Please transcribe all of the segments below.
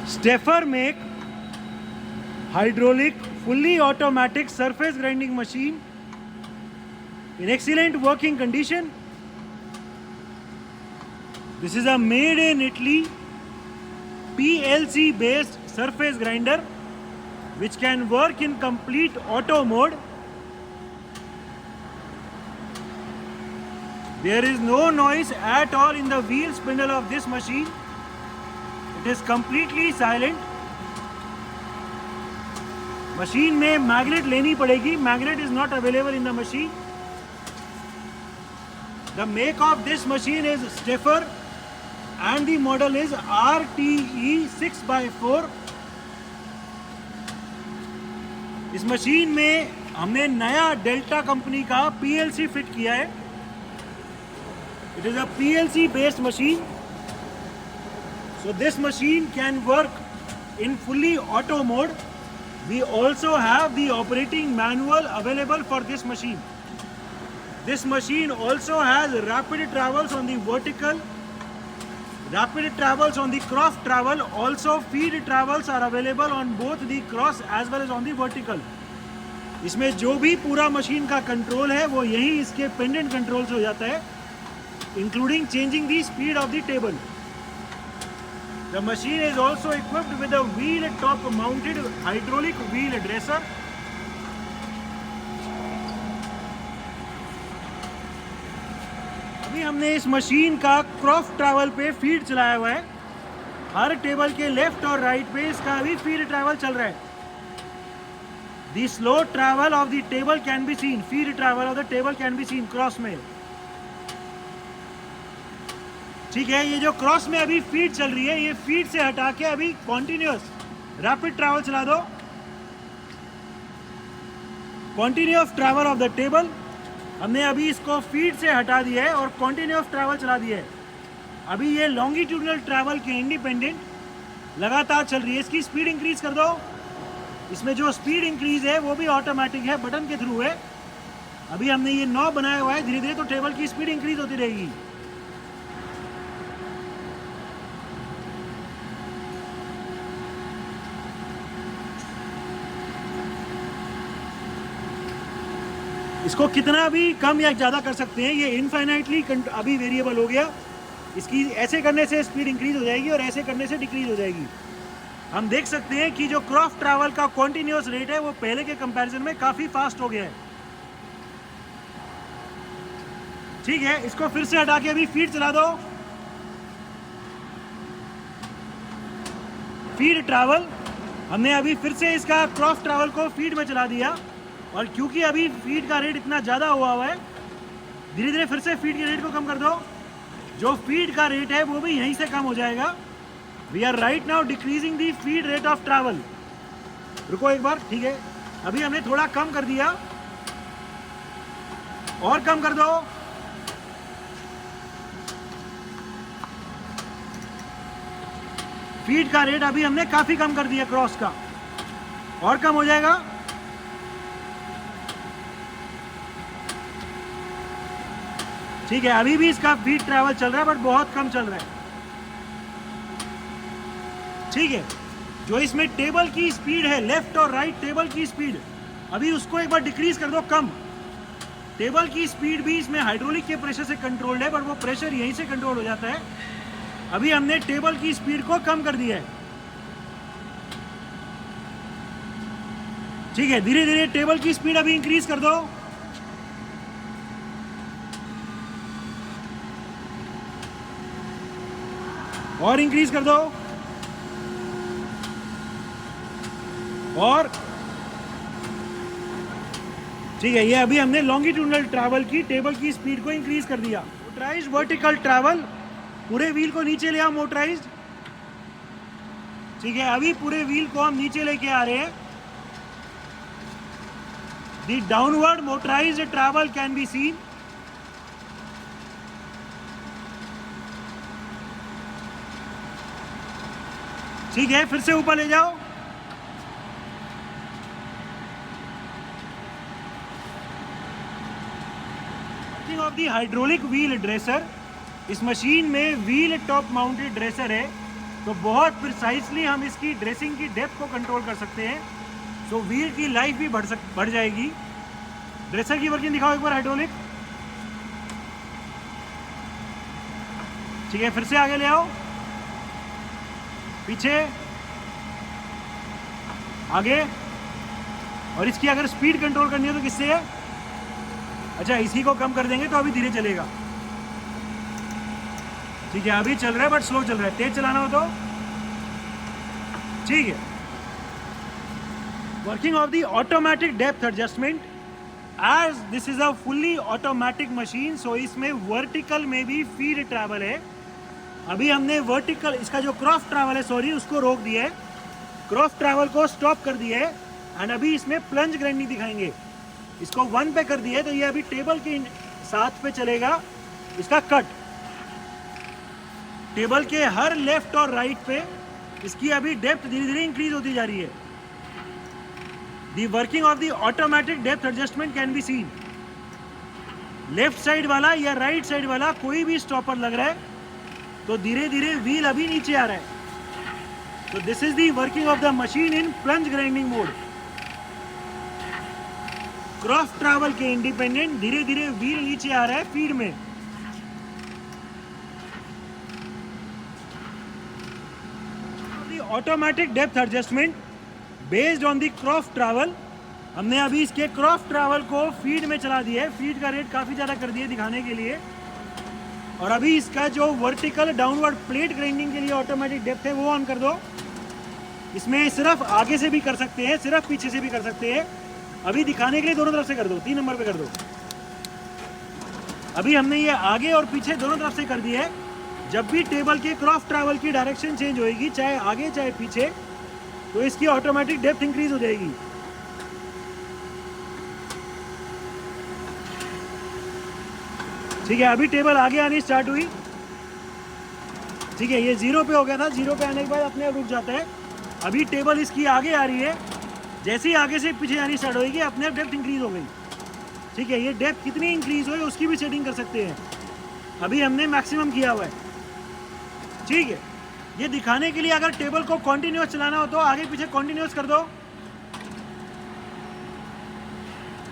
Stafer make hydraulic fully automatic surface grinding machine in excellent working condition. This is a made in Italy PLC based surface grinder which can work in complete auto mode. There is no noise at all in the wheel spindle of this machine. It is completely silent. Machine में magnet लेनी पड़ेगी. Magnet is not available in the machine. The make of this machine is Stafer and the model is RTE 6x4. इस machine में हमने नया delta company का PLC fit किया है. It is a PLC based machine. So this machine can work in fully auto mode. We also have the operating manual available for this machine. This machine also has rapid travels on the vertical, rapid travels on the cross travel. Also feed travels are available on both the cross as well as on the vertical. इसमें जो भी पूरा machine का control है वो यही इसके pendant control से हो जाता है, including changing the speed of the table. The machine is also equipped with a wheel top mounted hydraulic wheel dresser. अभी हमने इस मशीन का क्रॉस ट्रैवल पे फीड चलाया हुआ है. हर टेबल के लेफ्ट और राइट पे इसका भी फीड ट्रैवल चल रहा है. The slow travel of the table can be seen. Feed travel of the table can be seen cross में. ठीक है, ये जो क्रॉस में अभी फीड चल रही है, ये फीड से हटा के अभी कॉन्टिन्यूअस रैपिड ट्रैवल चला दो. Continuous travel of the table. हमने अभी इसको फीड से हटा दिया है और कॉन्टिन्यूअस ट्रैवल चला दिया है. अभी ये लॉन्गिट्यूडनल ट्रैवल के इंडिपेंडेंट लगातार चल रही है. इसकी स्पीड इंक्रीज कर दो. इसमें जो स्पीड इंक्रीज है वो भी ऑटोमेटिक है, बटन के थ्रू है. अभी हमने ये नॉब बनाया हुआ है, धीरे धीरे तो टेबल की स्पीड इंक्रीज होती रहेगी. इसको कितना भी कम या ज़्यादा कर सकते हैं. ये इनफाइनाइटली अभी वेरिएबल हो गया. इसकी ऐसे करने से स्पीड इंक्रीज हो जाएगी और ऐसे करने से डिक्रीज हो जाएगी. हम देख सकते हैं कि जो क्रॉस ट्रैवल का कॉन्टिन्यूअस रेट है वो पहले के कंपैरिजन में काफ़ी फास्ट हो गया है. ठीक है, इसको फिर से हटा के अभी फीड चला दो. फीड ट्रैवल हमने अभी फिर से इसका क्रॉस ट्रैवल को फीड में चला दिया. और क्योंकि अभी फीड का रेट इतना ज़्यादा हुआ है, धीरे धीरे फिर से फीड के रेट को कम कर दो. जो फीड का रेट है वो भी यहीं से कम हो जाएगा. We are right now decreasing the feed rate of travel. रुको एक बार. ठीक है, अभी हमने थोड़ा कम कर दिया और कम कर दो. फीड का रेट अभी हमने काफ़ी कम कर दिया क्रॉस का, और कम हो जाएगा. ठीक है, अभी भी इसका फीड ट्रैवल चल रहा है बट बहुत कम चल रहा है. ठीक है, जो इसमें टेबल की स्पीड है, लेफ्ट और राइट टेबल की स्पीड, अभी उसको एक बार डिक्रीज कर दो कम. टेबल की स्पीड भी इसमें हाइड्रोलिक के प्रेशर से कंट्रोल्ड है, बट वो प्रेशर यहीं से कंट्रोल हो जाता है. अभी हमने टेबल की स्पीड को कम कर दिया है. ठीक है, धीरे धीरे टेबल की स्पीड अभी इंक्रीज कर दो. और इंक्रीज कर दो. और ठीक है, ये अभी हमने लॉन्गिट्यूडनल ट्रैवल की टेबल की स्पीड को इंक्रीज कर दिया. मोटराइज्ड वर्टिकल ट्रैवल, पूरे व्हील को नीचे ले आओ मोटराइज्ड. ठीक है, अभी पूरे व्हील को हम नीचे लेके आ रहे हैं. The downward motorised travel can be seen. ठीक है, फिर से ऊपर ले जाओ. Of the hydraulic wheel dresser. इस मशीन में व्हील टॉप माउंटेड ड्रेसर है. तो बहुत प्रिसाइसली हम इसकी ड्रेसिंग की डेप्थ को कंट्रोल कर सकते हैं। सो व्हील की लाइफ भी बढ़ जाएगी। ड्रेसर की वर्किंग दिखाओ एक बार हाइड्रोलिक। ठीक है, फिर से आगे ले आओ, पीछे, आगे। और इसकी अगर स्पीड कंट्रोल करनी है तो किससे है? अच्छा, इसी को कम कर देंगे तो अभी धीरे चलेगा। ठीक है, अभी चल रहा है बट स्लो चल रहा है, तेज चलाना हो तो ठीक है। Working of the automatic depth adjustment, as this is a fully automatic machine, so इसमें वर्टिकल में भी फीड ट्रैवल है। अभी हमने वर्टिकल, इसका जो क्रॉस ट्रैवल है, सॉरी, उसको रोक दिया है, क्रॉस ट्रैवल को स्टॉप कर दिया है। एंड अभी इसमें प्लंज ग्राइंडिंग दिखाएंगे। इसको 1 पे कर दिया है तो ये अभी टेबल के साथ पे चलेगा इसका कट। टेबल के हर लेफ्ट और राइट पे इसकी अभी डेप्थ धीरे धीरे इंक्रीज होती जा रही है। The working of the automatic depth adjustment can be seen. Left side वाला या राइट साइड वाला कोई भी स्टॉपर लग रहा है तो धीरे धीरे व्हील अभी नीचे आ रहा है। तो this is the working of the machine in plunge grinding mode. Cross travel के इंडिपेंडेंट धीरे धीरे व्हील नीचे आ रहा है फीड में। Automatic depth adjustment based on the cross travel, हमने अभी इसके क्रॉस ट्रैवल को फीड में चला दिया है। फीड का रेट काफ़ी ज़्यादा कर दिया दिखाने के लिए। और अभी इसका जो वर्टिकल डाउनवर्ड प्लेट ग्राइंडिंग के लिए ऑटोमेटिक डेप्थ है वो ऑन कर दो। इसमें सिर्फ आगे से भी कर सकते हैं, सिर्फ पीछे से भी कर सकते हैं। अभी दिखाने के लिए दोनों तरफ से कर दो, 3 नंबर पे कर दो। अभी हमने ये आगे और पीछे दोनों तरफ से कर दिया है। जब भी टेबल के क्रॉस ट्रैवल की डायरेक्शन चेंज होएगी, चाहे आगे चाहे पीछे, तो इसकी ऑटोमेटिक डेप्थ इंक्रीज हो जाएगी। ठीक है, अभी टेबल आगे आनी स्टार्ट हुई। ठीक है, ये 0 पे हो गया था, 0 पे आने के बाद अपने आप रुक जाता है। अभी टेबल इसकी आगे आ रही है, जैसे ही आगे से पीछे आनी स्टार्ट होगी अपने आप डेप्थ इंक्रीज हो गई। ठीक है, ये डेप्थ कितनी इंक्रीज हुई उसकी भी सेटिंग कर सकते हैं। अभी हमने मैक्सिमम किया हुआ है। ठीक है, ये दिखाने के लिए अगर टेबल को कॉन्टिन्यूस चलाना हो तो आगे पीछे कॉन्टिन्यूस कर दो।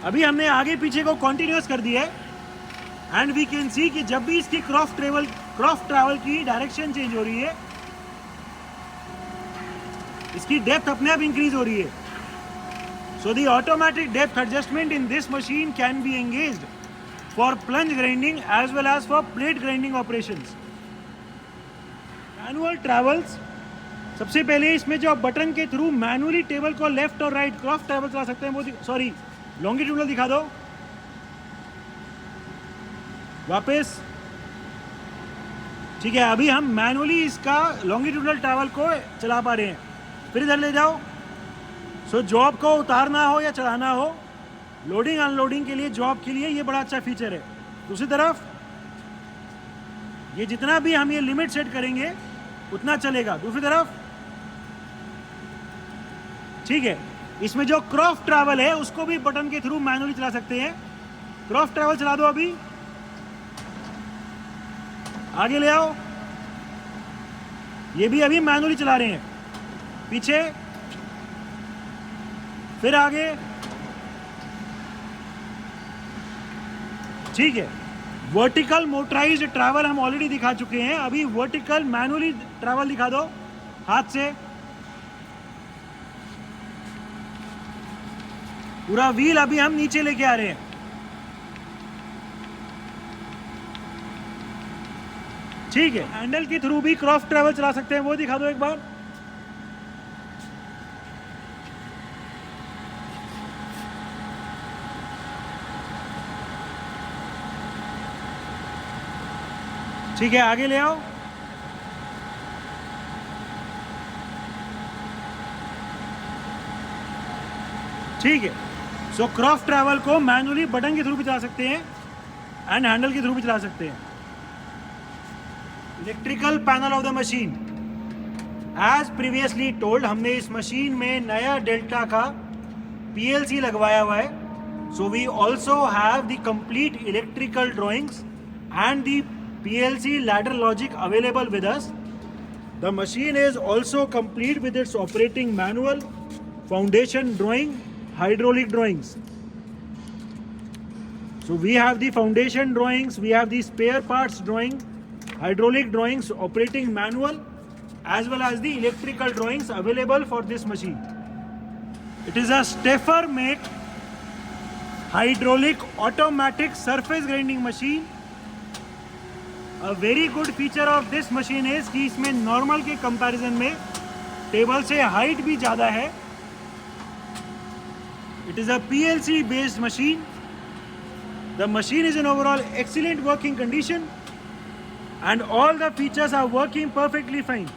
अभी हमने आगे पीछे को कॉन्टिन्यूस कर दिया है। एंड वी कैन सी कि जब भी इसकी क्रॉस ट्रैवल की डायरेक्शन चेंज हो रही है, इसकी डेप्थ अपने आप इंक्रीज हो रही है। So the automatic depth adjustment in this machine can be engaged for plunge grinding as well as for plate grinding operations. Manual travels, सबसे पहले इसमें जो आप बटन के थ्रू मैनुअली टेबल को लेफ्ट और राइट क्रॉस ट्रैवल चला सकते हैं वो सॉरी लॉन्गिट्यूडल दिखा दो वापस। ठीक है, अभी हम मैनुअली इसका लॉन्गिट्यूडल ट्रैवल को चला पा रहे हैं। फिर इधर ले जाओ। सो जॉब को उतारना हो या चढ़ाना हो, लोडिंग अनलोडिंग के लिए, जॉब के लिए ये बड़ा अच्छा फीचर है। दूसरी तरफ ये जितना भी हम ये लिमिट सेट करेंगे उतना चलेगा। दूसरी तरफ ठीक है, इसमें जो क्रॉस ट्रैवल है उसको भी बटन के थ्रू मैनुअली चला सकते हैं। क्रॉस ट्रैवल चला दो, अभी आगे ले आओ। ये भी अभी मैनुअली चला रहे हैं, पीछे फिर आगे। ठीक है, वर्टिकल मोटराइज्ड ट्रैवल हम ऑलरेडी दिखा चुके हैं। अभी वर्टिकल मैनुअली ट्रैवल दिखा दो हाथ से। पूरा व्हील अभी हम नीचे लेके आ रहे हैं। ठीक है, हैंडल के थ्रू भी क्रॉस ट्रैवल चला सकते हैं, वो दिखा दो एक बार। ठीक है, आगे ले आओ। ठीक है, सो क्रॉस ट्रैवल को मैनुअली बटन के थ्रू भी चला सकते हैं एंड हैंडल के थ्रू भी चला सकते हैं। Electrical panel of the machine, as previously told, हमने इस मशीन में नया डेल्टा का PLC लगवाया हुआ है। So we also have the complete electrical drawings and the PLC ladder logic available with us. The machine is also complete with its operating manual, foundation drawing, hydraulic drawings. So we have the foundation drawings, we have the spare parts drawing, hydraulic drawings, operating manual, as well as the electrical drawings available for this machine. It is a Steffer make hydraulic automatic surface grinding machine. A very good feature of this machine is कि इसमें normal के comparison में table से height भी ज़्यादा है. It is a PLC based machine. The machine is in overall excellent working condition and all the features are working perfectly fine.